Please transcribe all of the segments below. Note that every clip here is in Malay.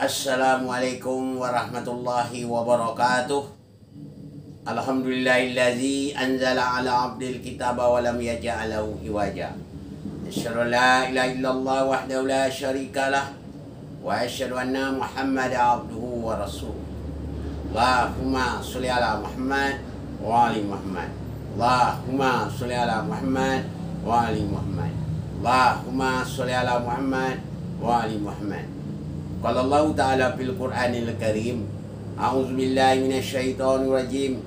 Assalamualaikum warahmatullahi wabarakatuh. Alhamdulillahillazi anzala ala abdil kitaba wa lam yaj'alahu iwaja. Asyhadu an la ilaha illallah wahdahu la syarikalah wa asyhadu anna Muhammadan abduhu wa rasuluh. Allahumma sholli ala Muhammad wa ali Muhammad. Allahumma sholli ala Muhammad wa ali Muhammad. Allahumma sholli ala Muhammad wa ali Muhammad. Qala Allah Ta'ala fil Qur'anil Karim, a'udzu billahi minasyaitonir rajim.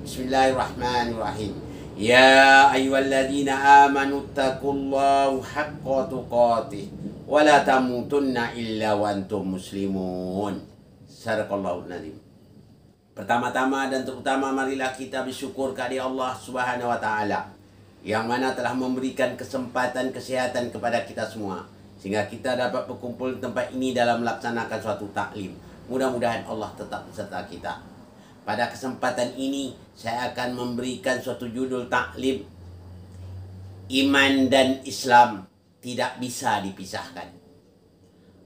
Bismillahirrahmanirrahim. Ya ayyuhalladzina amanu taqullaha haqqa tuqatih wa la tamutunna illa wa antum muslimun. Sadaqallahul azim. Pertama-tama dan terutama marilah kita bersyukur kepada Allah Subhanahu wa taala yang mana telah memberikan kesempatan kesehatan kepada kita semua, sehingga kita dapat berkumpul di tempat ini dalam melaksanakan suatu taklim. Mudah-mudahan Allah tetap beserta kita. Pada kesempatan ini saya akan memberikan suatu judul taklim, Iman dan Islam tidak bisa dipisahkan.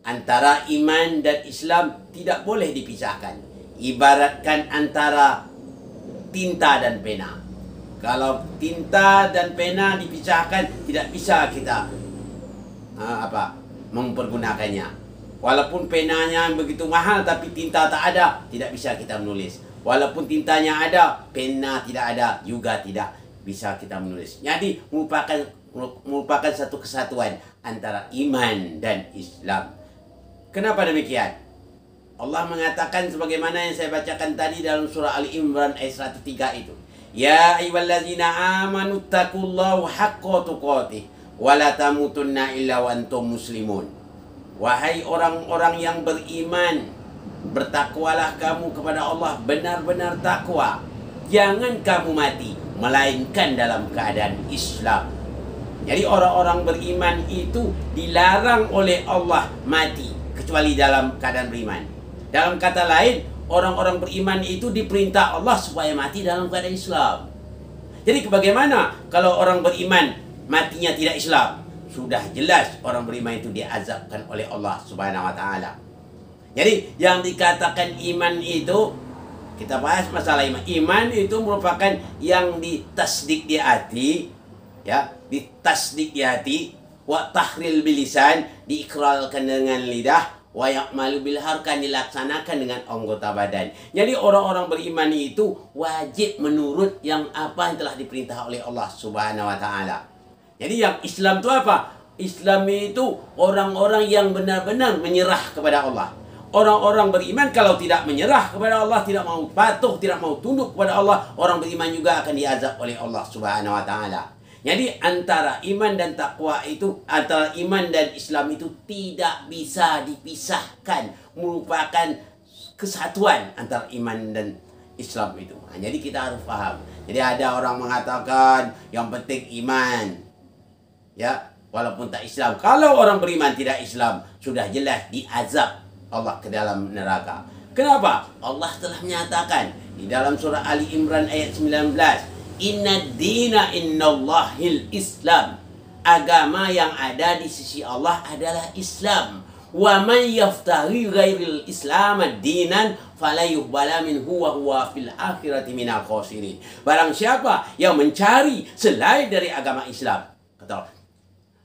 Antara iman dan Islam tidak boleh dipisahkan. Ibaratkan antara tinta dan pena. Kalau tinta dan pena dipisahkan, tidak bisa kita mempergunakannya. Walaupun penanya begitu mahal tapi tinta tak ada, tidak bisa kita menulis. Walaupun tintanya ada, pena tidak ada, juga tidak bisa kita menulis. Jadi merupakan satu kesatuan antara iman dan Islam. Kenapa demikian? Allah mengatakan sebagaimana yang saya bacakan tadi dalam surah Ali Imran ayat 103 itu. Ya ayyuhalladzina amanu taqullaha haqqa tuqatih wa la tamutunna illa wa antum muslimun. Wahai orang-orang yang beriman, bertakwalah kamu kepada Allah benar-benar takwa. Jangan kamu mati melainkan dalam keadaan Islam. Jadi orang-orang beriman itu dilarang oleh Allah mati kecuali dalam keadaan beriman. Dalam kata lain, orang-orang beriman itu diperintah Allah supaya mati dalam keadaan Islam. Jadi bagaimana kalau orang beriman matinya tidak Islam? Sudah jelas orang beriman itu diazabkan oleh Allah Subhanahu wa taala. Jadi yang dikatakan iman itu, kita bahas masalah iman. Iman itu merupakan yang ditasdik di hati, ya, ditasdik di hati, wa tahril bilisan, diikrarkan dengan lidah, wa ya'malu bil harkan, dilaksanakan dengan anggota badan. Jadi orang-orang beriman itu wajib menurut yang apa yang telah diperintah oleh Allah Subhanahu wa taala. Jadi yang Islam itu apa? Islam itu orang-orang yang benar-benar menyerah kepada Allah. Orang-orang beriman kalau tidak menyerah kepada Allah, tidak mau patuh, tidak mau tunduk kepada Allah, orang beriman juga akan diazab oleh Allah Subhanahu wa taala. Jadi antara iman dan takwa itu, antara iman dan Islam itu tidak bisa dipisahkan, merupakan kesatuan antara iman dan Islam itu. Jadi kita harus paham. Jadi ada orang mengatakan yang penting iman, ya, walaupun tak Islam. Kalau orang beriman tidak Islam, sudah jelas diazab Allah ke dalam neraka. Kenapa? Allah telah menyatakan di dalam surah Ali Imran ayat 19, Inna dina innallahil Islam. Agama yang ada di sisi Allah adalah Islam. Wa man yaftari ghairil Islam dinan fala yuqbala minhu wa huwa fil akhirati minal khasirin. Barang siapa yang mencari selain dari agama Islam, kata Allah,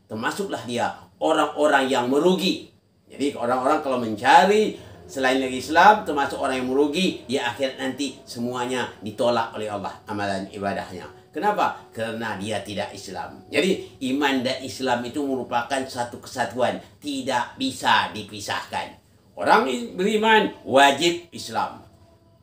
termasuklah dia orang-orang yang merugi. Jadi orang-orang kalau mencari selain dari Islam, termasuk orang yang merugi, di akhirat nanti semuanya ditolak oleh Allah amalan ibadahnya. Kenapa? Karena dia tidak Islam. Jadi iman dan Islam itu merupakan satu kesatuan, tidak bisa dipisahkan. Orang beriman wajib Islam.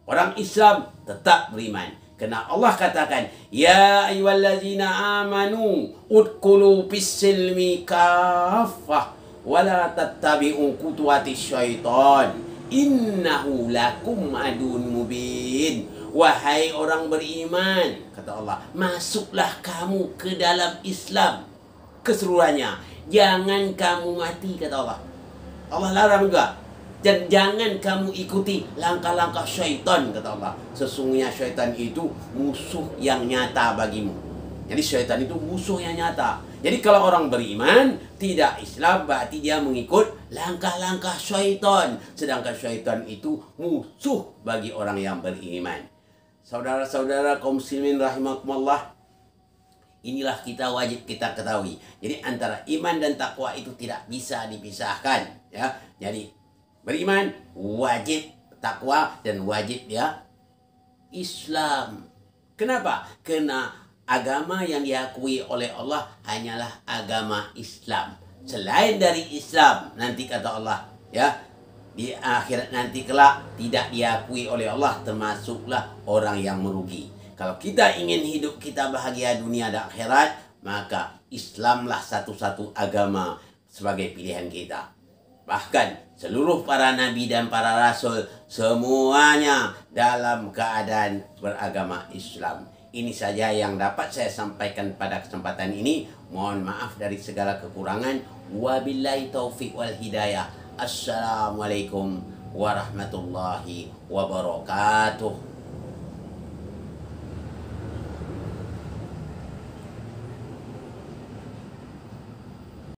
Orang Islam tetap beriman. Karena Allah katakan, Ya ayyuhalladzina amanu udkhulu fis-silmi kaffah wa la tattabi'u khutuwatis syaitan innahu lakum adun mubin. Wahai orang beriman, kata Allah, masuklah kamu ke dalam Islam keseluruhannya. Jangan kamu mati, kata Allah. Allah larang juga. Dan jangan kamu ikuti langkah-langkah syaitan, kata Allah. Sesungguhnya syaitan itu musuh yang nyata bagimu. Jadi syaitan itu musuh yang nyata. Jadi kalau orang beriman tidak Islam, berarti dia mengikut langkah-langkah syaitan. Sedangkan syaitan itu musuh bagi orang yang beriman. Saudara-saudara kaum muslimin rahimakumullah, inilah kita wajib kita ketahui. Jadi antara iman dan takwa itu tidak bisa dipisahkan, ya. Jadi beriman wajib takwa dan wajib ya Islam. Kenapa? Karena agama yang diakui oleh Allah hanyalah agama Islam. Selain dari Islam, nanti kata Allah, ya, di akhirat nanti kelak tidak diakui oleh Allah, termasuklah orang yang merugi. Kalau kita ingin hidup kita bahagia dunia dan akhirat, maka Islamlah satu-satu agama sebagai pilihan kita. Bahkan seluruh para nabi dan para rasul semuanya dalam keadaan beragama Islam. Ini saja yang dapat saya sampaikan pada kesempatan ini. Mohon maaf dari segala kekurangan. Wabillahi taufiq wal hidayah. Assalamualaikum warahmatullahi wabarakatuh.